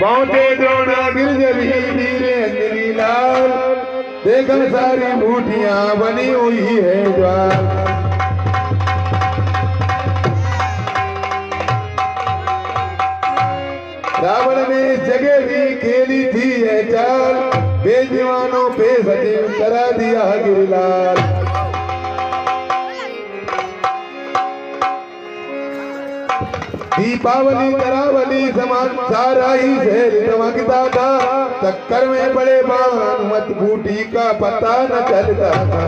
पहुंचे द्रोणा गिरजरी वीरे अंजनी लाल, देखन सारी मुठियां बनी हुई है ज्वाल। रावण ने जगह भी खेली थी है चाल, बेजवानों पे सजीव करा दिया गिरलाल। दीपावली करावली समान सारा ही शहर चमकता था, चक्कर में बड़े बाण मत बूटी का पता न चलता था।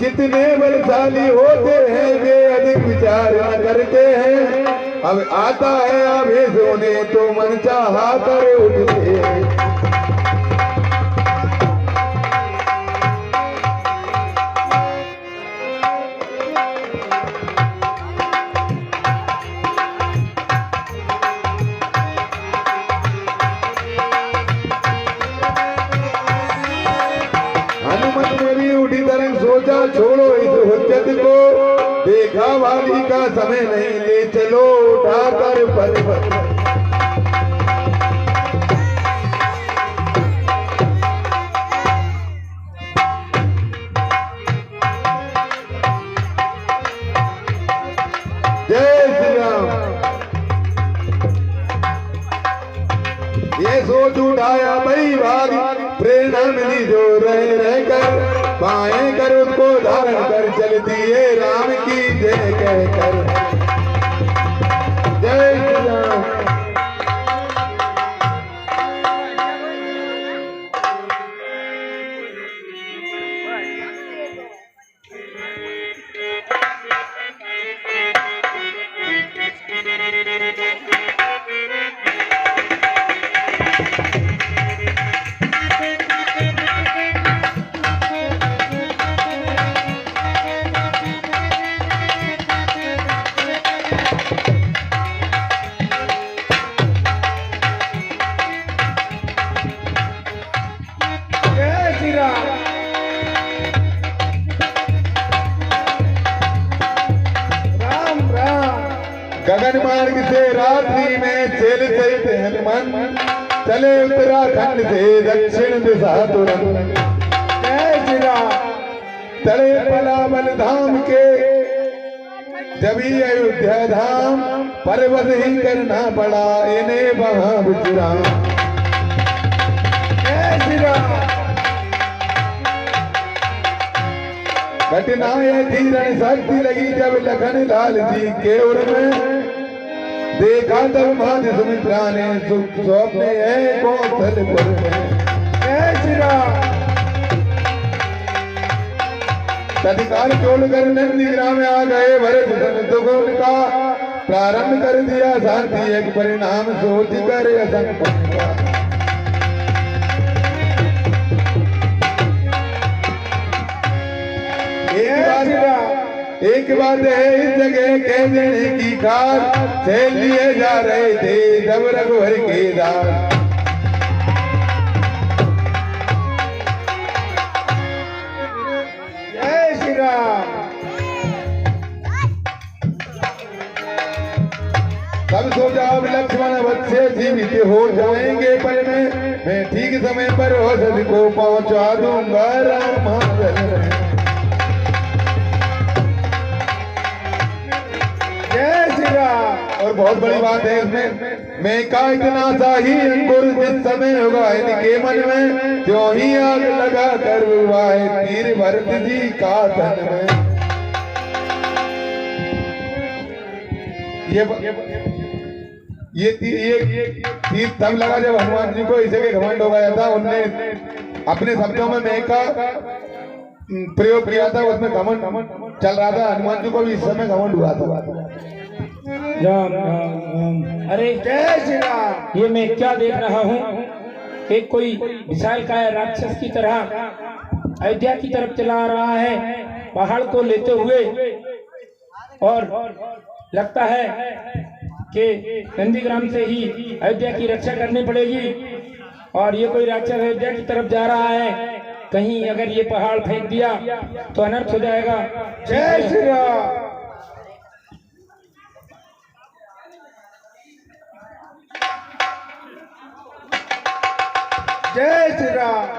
जितने बलशाली होते हैं वे अधिक विचार न करते हैं, अब आता है आवेश होने तो मन चाहा कर उठते हैं। छोड़ो इस हुज्जत को, देखा वाली का समय नहीं, ले चलो उठाकर पर्वत। जय श्री राम। ये सोच उठाया बड़ी भारी, प्रेरणा मिली जो रह रहकर, पाए कर उसको धारण कर चल दिए राम की जय कहकर। जय श्री राम। गगन मार्ग से रात्रि में चल चलते हनुमान, चले उत्तराखंड से दक्षिण दिशा तुरंत। जय श्री राम। चले पलावल धाम के जबी अयोध्या धाम, पर्वत ही करना पड़ा इन्हें वहां विश्राम। जय श्री राम। घटनाएं धीरण शक्ति लगी जब लखन लाल जी के उर में, देखा तब माँ सुमित्रा ने सुख स्वप्ने है कौशलपुर में। जय श्री राम। तत्काल छोड़कर नंदीग्राम में आ गए भरत दुख उनका, प्रारंभ कर दिया शांति एक परिणाम सोच कर असंग का। एक बात है इस जगह कह देने की खास, खेल लिए जा रहे थे जब रघुवर के दास। जय श्री राम। तब सोचा अब लक्ष्मण बच्चे जीवित हो जाएंगे पल में, मैं ठीक समय पर औषधि को पहुंचा दूंगा राम मंदिर में। और बहुत बड़ी बात है इसमें, मैं का इतना सा ही अंकुर जिस समय होगा इनके मन में, जो ही आग लगा कर हुआ है तीर भरत जी का धन में। ये तीर तब लगा जब हनुमान जी को इसे के घमंड हो गया था, उनने अपने शब्दों में मैं का प्रयोग किया था, उसमें घमंड चल रहा था। हनुमान जी को भी इस समय घमंड हुआ था। राम राम राम। अरे जय श्री राम। ये मैं क्या देख रहा हूँ, एक कोई विशालकाय राक्षस की तरह अयोध्या की तरफ चला रहा है, पहाड़ को लेते हुए, और लगता है कि नंदीग्राम से ही अयोध्या की रक्षा करनी पड़ेगी। और ये कोई राक्षस अयोध्या की तरफ जा रहा है, कहीं अगर ये पहाड़ फेंक दिया तो अनर्थ हो जाएगा। जय श्री राम। जय श्री राम।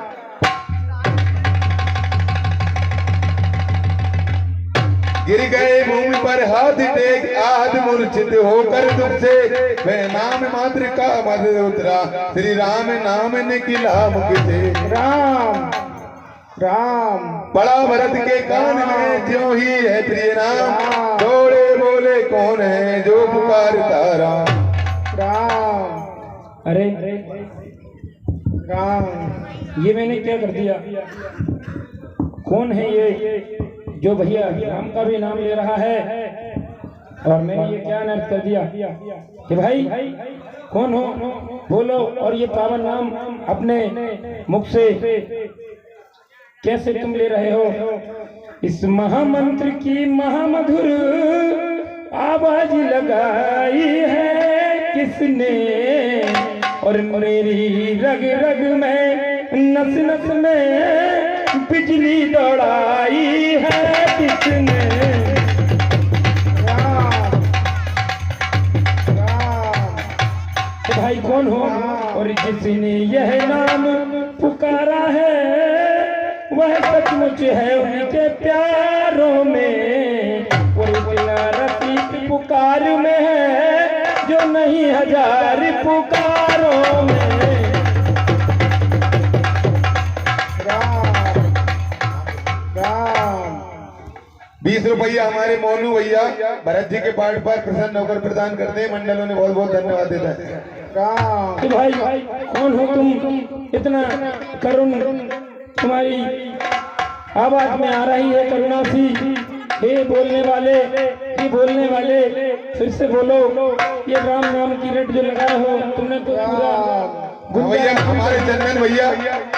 गिर गए भूमि पर हाथ टेक आद मूर्छित होकर दुख से वह नाम मात्र का मद उतरा श्री राम नाम निकला मुख से। राम राम। बड़ा भरत के कान में ज्यों ही है प्रिय नाम थोड़े बोले कौन है जो पुकारता राम। राम। अरे राम। ये मैंने क्या कर दिया? कौन है ये जो भैया राम का भी नाम ले रहा है और मैंने ये क्या अनर्थ कर दिया कि भाई कौन हो बोलो। और ये पावन नाम अपने मुख से कैसे तुम ले रहे हो? इस महामंत्र की महामधुर आवाज लगाई है किसने और मेरी रग रग में नस नस में बिजली दौड़ाई है किसने? राम। राम। तो भाई कौन हो? और जिसने यह नाम पुकारा है वह सचमुच है उनके प्यारों में और इतना रसीद पुकार में है जो नहीं हजार पुकारों में। 20 रुपया हमारे मोनू भैया भरत जी के पाठ पर प्रसन्न होकर प्रदान करते हैं। मंडलों ने बहुत बहुत धन्यवाद देता है। राम। तो भाई कौन हो तुम? इतना करुण तुम्हारी आवाज में आ रही है करुणा सी। हे बोलने वाले फिर से बोलो। ये राम नाम की रट जो लगाए हो तुमने तो पूरा भैया हमारे चंदन भैया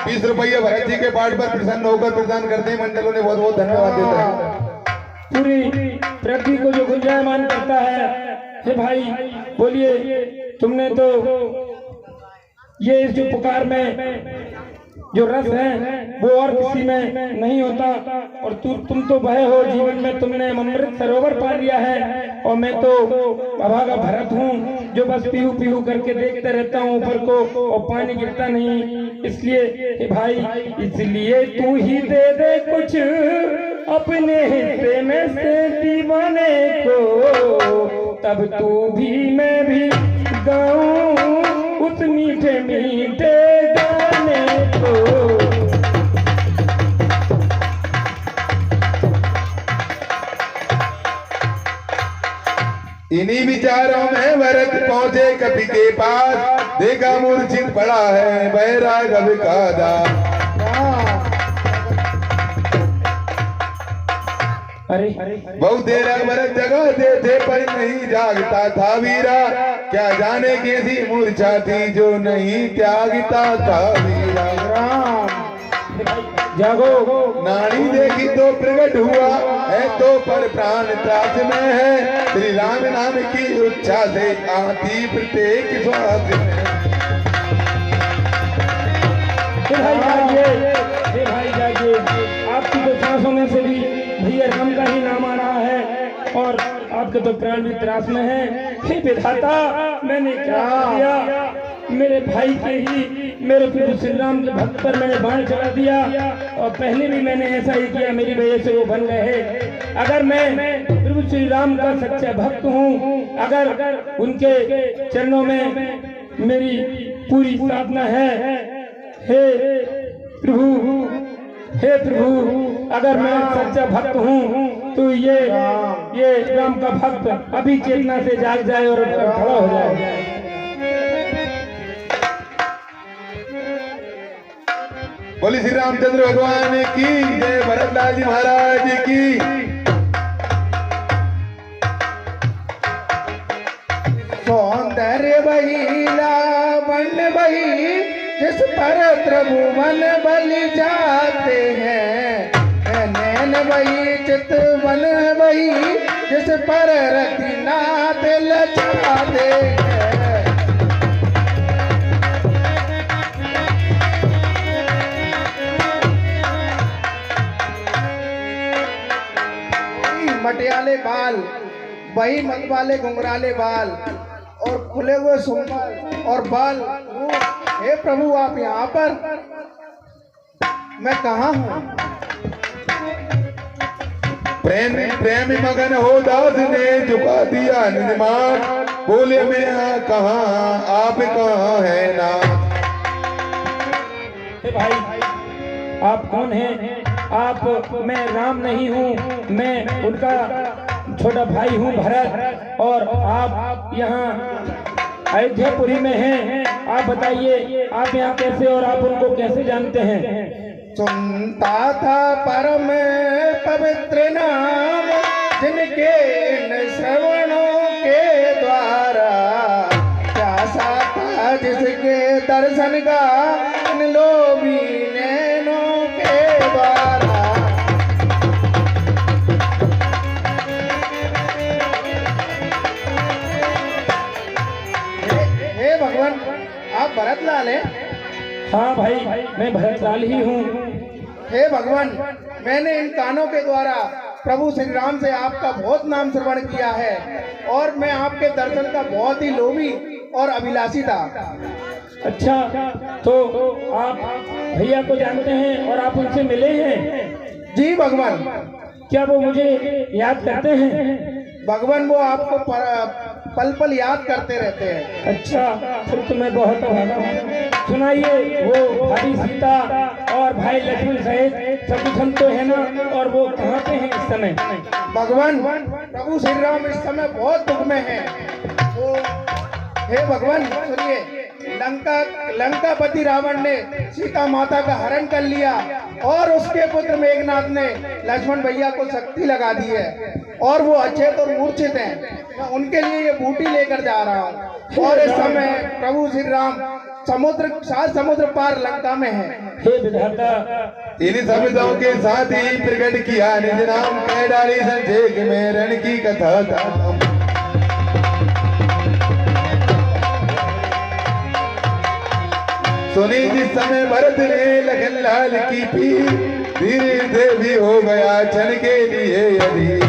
20 रुपया भरत जी के पाठ पर प्रसन्न होकर प्रदान करते हैं। मंडलों ने बहुत बहुत धन्यवाद देता है। पूरी पृथ्वी को जो गुंजायमान करता है। हे भाई बोलिए तुमने तो ये इस जो पुकार में जो रस है वो और किसी में नहीं होता। और तुम तो बहे हो जीवन में, तुमने अमृत सरोवर पा लिया है और मैं तो अभागा भरत हूँ जो बस पीहू पीहू करके देखते रहता हूँ ऊपर को और पानी गिरता नहीं। इसलिए भाई इसलिए तू ही दे दे कुछ अपने हिस्से में से दीवाने को, तब तू भी मैं भी गाऊं उस मीठे मीठे गाने को। इन्हीं विचारों में भरत पहुंचे कपि के पास, देखा मूर्छित पड़ा है बैराग कवि का दास। अरे बहुत देर भरत जगाते थे पर नहीं जागता था वीरा, क्या जाने कैसी मूर्छा थी जो नहीं त्यागता था वीरा। जागो नाड़ी देखी तो प्रकट हुआ है तो पर प्राण त्रास में है, श्री राम नाम की इच्छा से आती प्रत्येक श्वास में। भाई जागिए, आपकी तो सांसों में से भी भैया राम का ही नाम आ रहा है और आपके तो प्राण भी त्रास में है। हे विधाता मैंने क्या किया? मेरे भाई के ही मेरे प्रभु श्री राम के भक्त पर मैंने बाण चला दिया और पहले भी मैंने ऐसा ही किया, मेरी वजह से वो बन गए। अगर मैं प्रभु श्री राम का सच्चा भक्त हूँ, अगर उनके चरणों में मेरी पूरी साधना है, हे प्रभु अगर मैं सच्चा भक्त हूँ तो ये राम का भक्त अभी चेतना से जाग जाए और खड़ा हो जाए। बोली श्री रामचंद्र भगवान की जय, भरतलाल जी महाराज की। सौंदर्य बही लावण्य बही जिस पर त्रिभुवन बलि जाते हैं, नैन बही चितवन बही जिस पर रतिनाथ लचाते हैं। पटियाले बाल, वही मत वाले घुंघराले बाल और खुले हुए सुंबल और बाल। हे प्रभु आप यहाँ पर, मैं कहाँ हूँ? प्रेमी मगन हो दास ने झुका दिया निजमान, बोले मैं यहाँ कहाँ, आप कहाँ है ना। भाई आप कौन हैं? आप, मैं राम नहीं हूँ, मैं उनका छोटा भाई हूँ भरत, और आप यहाँ अयोध्यापुरी में हैं। आप बताइए आप यहाँ कैसे और आप उनको कैसे जानते हैं? सुनता था परम पवित्र नाम, जिनके इन श्रवणों के द्वारा, प्यासा था जिसके दर्शन का इन लोभी नैनों के द्वारा। हे भगवान आप भरत लाल हैं? हाँ भाई मैं भरत लाल ही हूँ। हे भगवान मैंने इन कानों के द्वारा प्रभु श्री राम से आपका बहुत नाम श्रवण किया है और मैं आपके दर्शन का बहुत ही लोभी और अभिलाषी था। अच्छा तो आप भैया को जानते हैं और आप उनसे मिले हैं? जी भगवान। क्या वो मुझे याद करते हैं? भगवान वो आपको पल पल याद करते रहते हैं। अच्छा फिर तो मैं बहुत अभागा हूँ। सुनाइए वो भाई सीता और भाई लक्ष्मण सहित शत्रुघ्न तो है ना, और वो कहाँ पे हैं इस समय? भगवान प्रभु श्री राम इस समय बहुत दुख में हैं। वो हे भगवान सुनिए, लंकापति रावण ने सीता माता का हरण कर लिया और उसके पुत्र मेघनाथ ने लक्ष्मण भैया को शक्ति लगा दी है और वो अचेत और मूर्छित हैं। मैं उनके लिए ये बूटी लेकर जा रहा हूँ और इस समय प्रभु श्री राम समुद्र पार लंका में है। हे विधाता इन शब्दों के साथ ही प्रकट किया निज नाम, कह डाली संक्षेप में रण की कथा था। सुनी जिस समय भरत ने लखन लाल की पीर, धीरे धीरे हो गया क्षण के लिए यदि।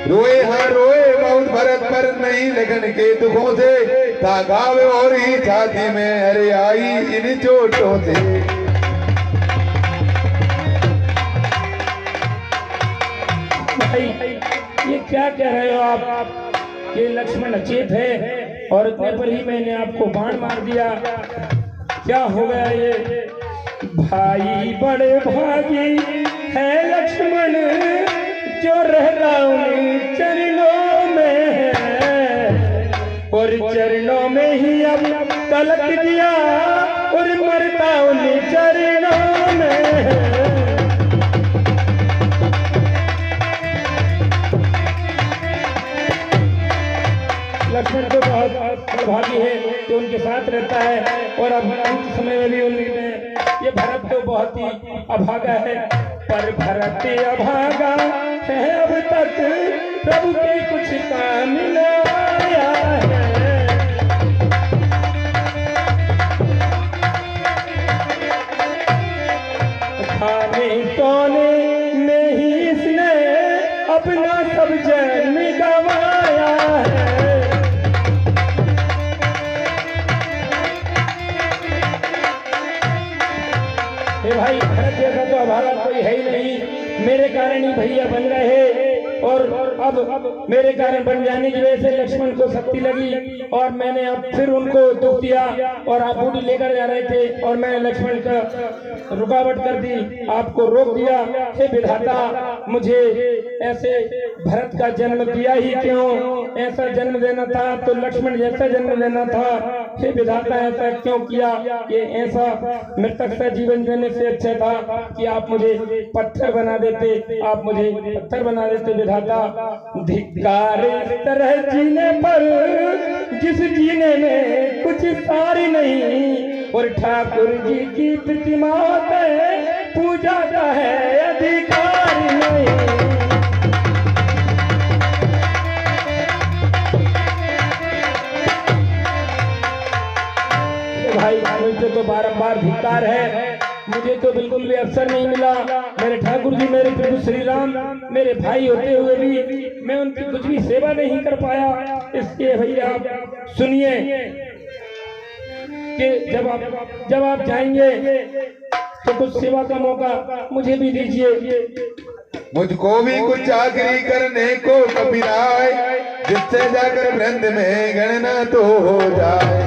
रोए हाँ रोए बहुत भरत पर नहीं लगन के दुखों से, था घाव और ही छाती में अरे आई इन चोटों से। भाई ये क्या कह रहे हो आप? ये लक्ष्मण अचेत है और इतने पर ही मैंने आपको बाण मार दिया, क्या हो गया ये? भाई बड़े भागी है लक्ष्मण जो रहता उन्हीं चरणों में है, और चरणों में ही अब तलक दिया और मरता उन्हीं चरणों में है। लक्ष्मण तो बहुत भागी है जो उनके साथ रहता है और अब अंत समय में भी उनमें ये भरत तो बहुत ही अभागा है, पर भरत अभागा है अब तक प्रभु के कुछ काम न आया है। खाने सोने में ही इसने अपना सब जन्म गवाया है। भाई भरत जैसा तो अभागा कोई है ही नहीं, मेरे कारण ही भैया बन रहे और अब मेरे कारण बन जाने की वजह से लक्ष्मण को शक्ति लगी और मैंने अब फिर उनको दुख दिया और आप बूटी लेकर जा रहे थे और मैंने लक्ष्मण का रुकावट कर दी, आपको रोक दिया। हे विधाता मुझे ऐसे भरत का जन्म दिया ही क्यों? ऐसा जन्म देना था तो लक्ष्मण जैसा जन्म देना था। हे विधाता ऐसा क्यों किया? ये ऐसा मृतक सा जीवन देने से अच्छा था कि आप मुझे पत्थर बना देते, आप मुझे पत्थर बना देते। विधाता धिक्कार इस तरह जीने पर जिस जीने में कुछ सारी नहीं, और ठाकुर जी की प्रतिमा पे पूजा का है अधिकार नहीं। भाई मुझसे तो बारंबार धिक्कार है, मुझे तो बिल्कुल भी अवसर नहीं मिला। मेरे ठाकुर जी, मेरे प्रभु श्री राम मेरे भाई होते हुए भी मैं उनकी कुछ भी सेवा नहीं कर पाया। इसलिए भैया आप सुनिए कि जब आप जाएंगे तो कुछ सेवा का मौका मुझे भी दीजिए। मुझको भी कुछ चाकरी करने को कपिराए, जिससे जाकर वृंद में गणना तो हो जाए।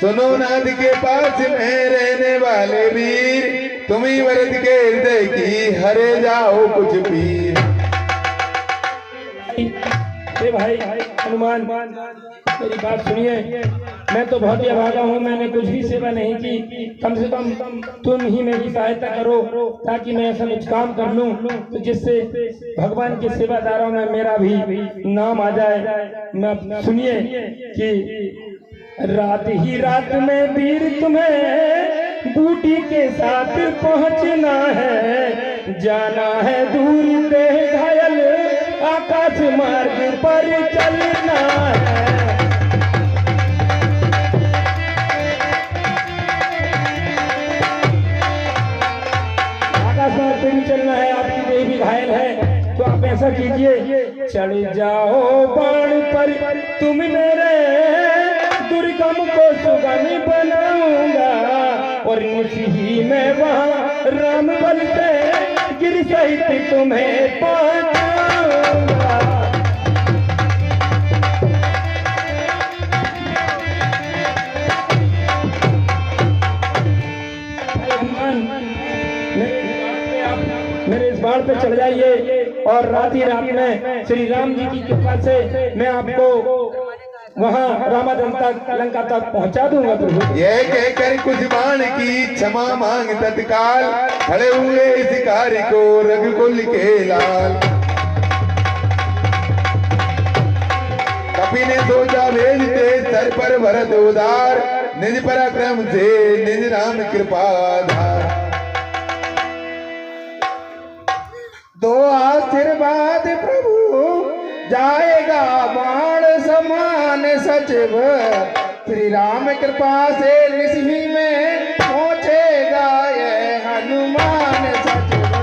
सुनो नाथ के पास में रहने वाले वीर, तुम्ही वरद के हृदय की हरे जाओ कुछ पीर। भाई हनुमान, मेरी बात सुनिए। मैं तो बहुत ही अभागा हूँ, मैंने कुछ भी सेवा नहीं की। कम से कम तुम ही मेरी सहायता करो ताकि मैं ऐसा कुछ काम कर लूँ तो जिससे भगवान के सेवादारों में मेरा भी नाम आ जाए। मैं सुनिए कि रात ही रात में वीर तुम्हें बूटी के साथ पहुंचना है, जाना है दूर से घायल आकाश मार्ग पर चलना है। आकाश मार्ग पर भी चलना है, आपकी देह भी घायल है। तो आप ऐसा कीजिए, चढ़ जाओ बाण पर, तुम मेरे दुर्गम को सुगम बनाऊंगा और ही मैं वहाँ राम बल से गिर सहित तुम्हें पहुंचाऊंगा। मेरे इस बाण पे चढ़ जाइए और रात ही रात में श्री राम जी की कृपा से मैं आपको वहाँ रामाधन तक लंका तक पहुँचा दूंगा। प्रभु ये कहकर कुछ बाण की क्षमा मांग तत्काल, खड़े हुए इस कार्य को रघुकुल के लाल। कपि ने सोचा भेजते सर पर भरत उदार, निज पराक्रम से निज राम कृपाधार। दो आशीर्वाद प्रभु जाएगा बाण समान सचिव, श्री राम कृपा से निसी में पहुंचेगा ये हनुमान सचिव।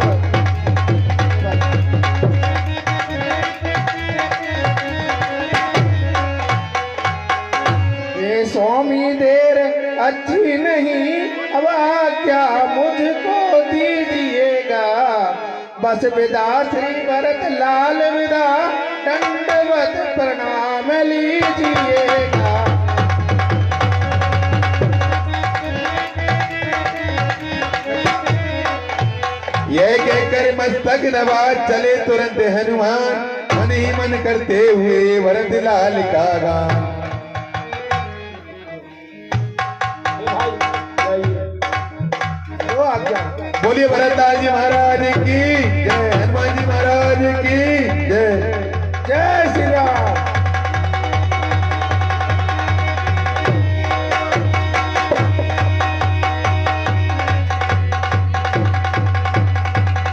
ये स्वामी देर अच्छी नहीं, अब आज्ञा मुझको दीजिएगा, बस विदा श्री भरत लाल विदा दंडवत प्रणाम लीजिएगा। यह कहकर मस्तक नवाज चले तुरंत हनुमान, मन ही मन करते हुए भरत लाल का गान। बोलिए भरतदास जी महाराज की जय, हनुमान जी महाराज की जय। जय श्री राम।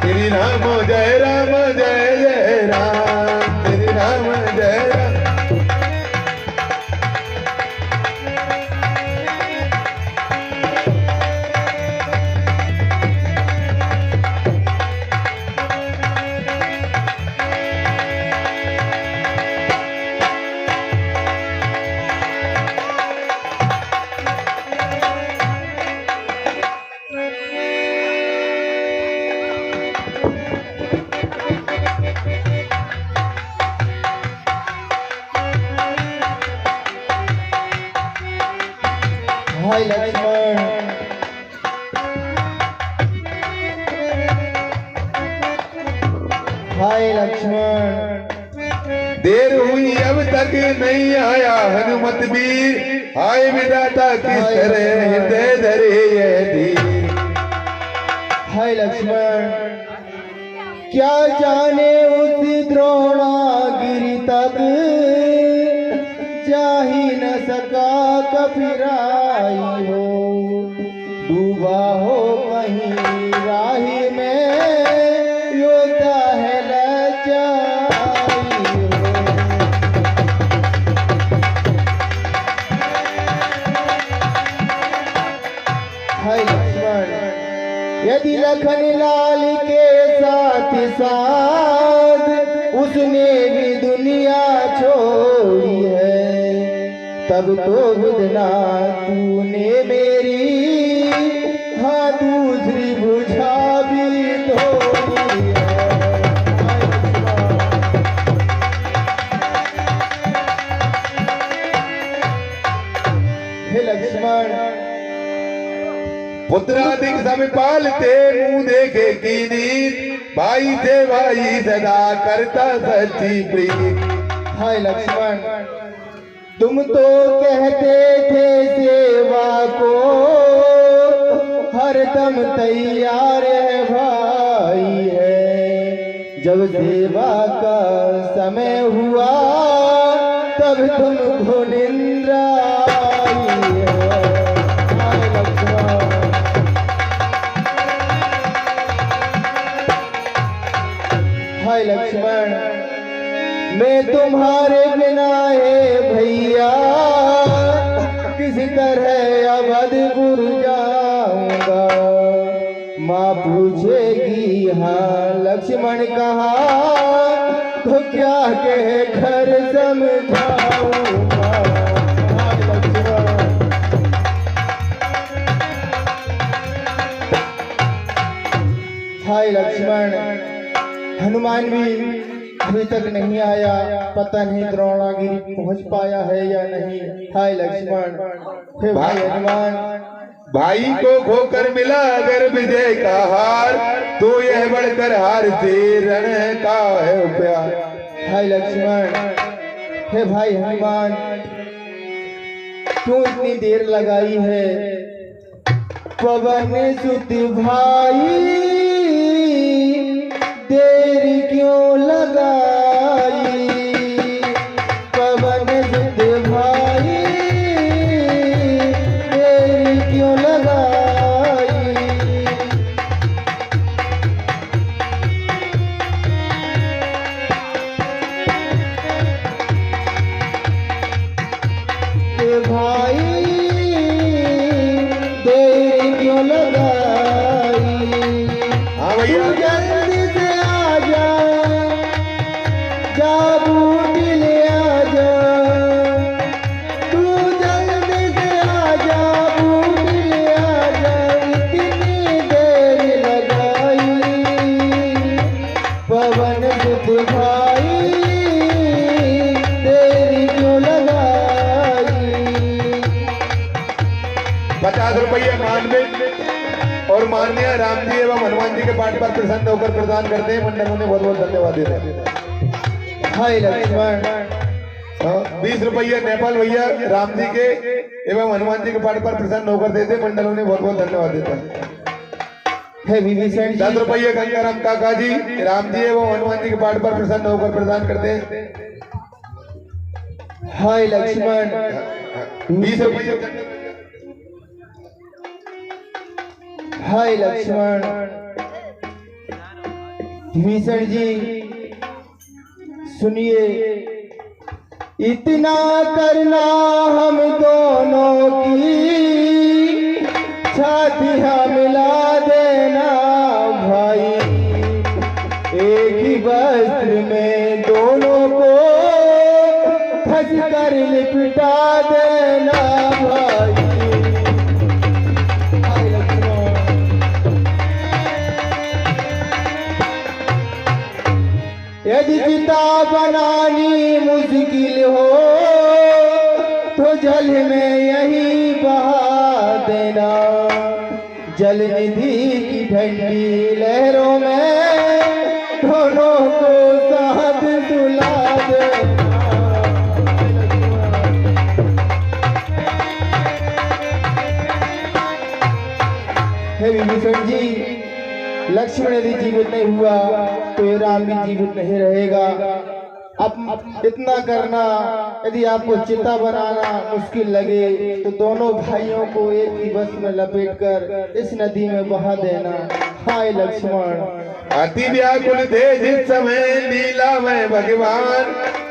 श्री राम जय राम जय जय राम, श्री राम जय राम। भाई लक्ष्मण, भाई लक्ष्मण, देर हुई अब तक नहीं आया हनुमत वीर, आए विधाता किस तरह हृदय धरे यह धीर। भाई लक्ष्मण, क्या जाने उस द्रोणागिरि तक जा ही न सका कपिराई हो, डूबा हो कहीं राही में योद्धा है लज्जाई हो। यदि लखन लाल के साथ साथ उसने भी दुनिया छोड़ी है, तब तो बुधना तूने मेरी हाँ दूसरी बुझा भी तोड़ी है। हे लक्ष्मण, पुत्राधिक सब पालते मुंह देखे की नीत, भाई से भाई सदा करता सच्ची प्रीत। हाय लक्ष्मण, तुम तो कहते थे सेवा को हरदम तैयार है भाई है, जब सेवा का समय हुआ तब तुमको निंद्रा आई है। हाय लक्ष्मण, हाय लक्ष्मण, मैं तुम्हारे बिना है भैया किसी तरह अवधपुर जाऊंगा। माँ पूछेगी हाँ लक्ष्मण कहाँ, तो क्या कह घर समझाऊंगा। हाय लक्ष्मण, हाय लक्ष्मण, हनुमान भी अभी तक नहीं आया, पता नहीं द्रोणागिरी पहुंच पाया है या नहीं। हाय लक्ष्मण, हे भाई हनुमान, भाई को खोकर मिला अगर विजय का हार, तो यह बढ़कर हार से रण का है प्यार। हाय लक्ष्मण, हे भाई हनुमान, क्यों इतनी देर लगाई है। पवन सुत भाई देर क्यों लगाई, पवन सुत भाई देर क्यों लगाई। भाई देर क्यों लगाई। हाँ भैया, जल्दी से आ जा, जा बूट ले आ जा, तू जल्दी से आ जा, बूट ले आ जा, इतनी देर लगाई। पवन सुत भाई देर क्यों लगाई। 50 रुपये मानवे और माननीय राम जी एवं हनुमान जी के पाठ पर प्रसन्न होकर प्रदान करते हैं। मंडलों ने बहुत बहुत धन्यवाद देते हैं। हाय लक्ष्मण, 20 रुपये नेपाल भैया राम जी के एवं हनुमान जी के पाठ पर प्रसन्न होकर देते हैं। मंडलों ने बहुत बहुत धन्यवाद देते हैं। हे विभीषण 10 रुपये गंगाराम काका जी राम जी एवं हनुमान जी के पाठ पर प्रसन्न होकर प्रदान करते हैं। हाय लक्ष्मण, 20 रुपये। हाय लक्ष्मण, विभीषण जी सुनिए, इतना करना हम दोनों की छातियां मिला देना भाई, एक ही वस्त्र में दोनों को फंस कर लिपटा देना भाई। हाय लक्ष्मण, यदि चिता बनानी मुश्किल हो तो जल में यही बहा देना, जल निधि की ठंडी लहरों में दोनों को साथ सुला देना। हे विभीषण जी, लक्ष्मण यदि जीवित नहीं हुआ तो ये राम भी जीवित नहीं रहेगा। अब इतना करना, यदि आपको चिता बनाना मुश्किल लगे तो दोनों भाइयों को एक ही वस्त्र में लपेटकर इस नदी में बहा देना। हाय लक्ष्मण, अति व्याकुल थे जिस समय लीला में भगवान,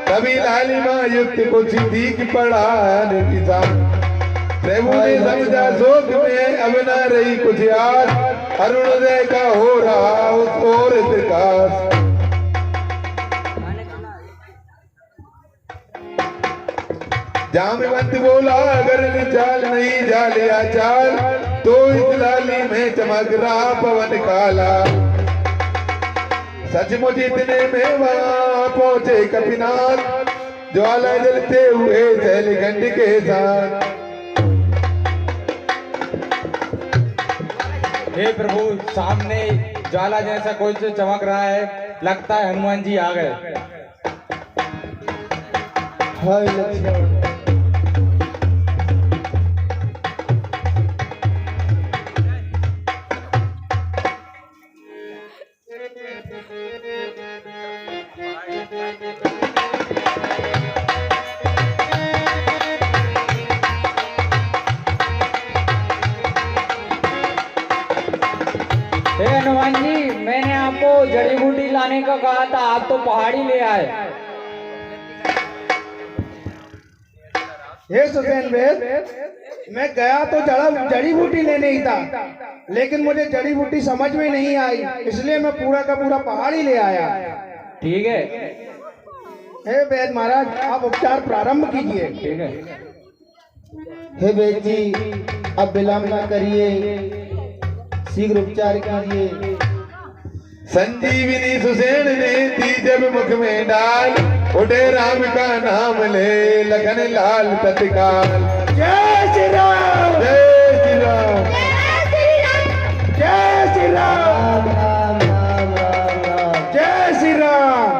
तभी लालिमा युक्त कुछ ठीक पड़ा किसान। प्रभु ने समझा शोक में अब न रही कुछ याद, अरुणोदय का हो रहा उस ओर प्रकाश। जामवंत बोला अगर चाल नहीं जालिया चाल तो इस लाली में चमक रहा पवन काला। सचमुच इतने में वहां पहुंचे कपिनाथ ज्वाला जलते हुए शैलखंड के साथ। हे प्रभु, सामने ज्वाला जैसा कुछ चमक रहा है, लगता है हनुमान जी आ गए। हाय लक्ष्मण। हे हनुमान जी, मैंने आपको जड़ी बूटी लाने का कहा था, आप तो पहाड़ी ले आए। हे सुसेन वेद, मैं गया तो जड़ी बूटी लेने ही था, लेकिन मुझे जड़ी बूटी समझ में नहीं आई, इसलिए मैं पूरा का पूरा पहाड़ी ले आया। ठीक है। हे वेद महाराज, आप उपचार प्रारंभ कीजिए। ठीक है। हे वेद जी, अब विलंब न करिए, शीघ्र उपचार कीजिए। संजीवनी सुसेन ने दी जब मुख में डाल उठे राम का नाम ले लखन लाल तत्काल। जय श्री राम, जय श्री राम, जय श्री राम, राम राम राम राम। जय श्री राम।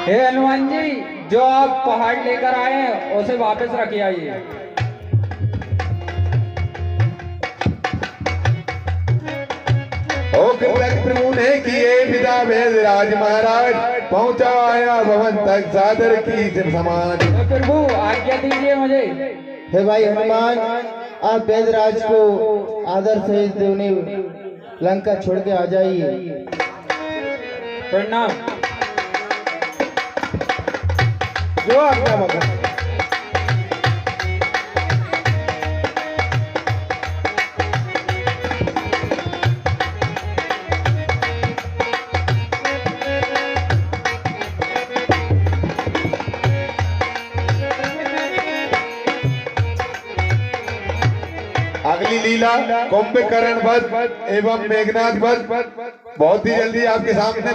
हे हनुमान जी, जो आप पहाड़ लेकर आए हैं उसे वापस रख आइए। प्रभु ने किए विदा वेद राज महाराज पहुंचा आया भवन तक सादर की समान। प्रभु आज्ञा दीजिए मुझे। हे भाई हनुमान, आप वेदराज को आदर सहित देवने लंका छोड़ के आ जाइए। प्रणाम। जो आज्ञा भगवान। अगली लीला कुंभकर्ण वध एवं मेघनाथ वध बहुत ही जल्दी आपके सामने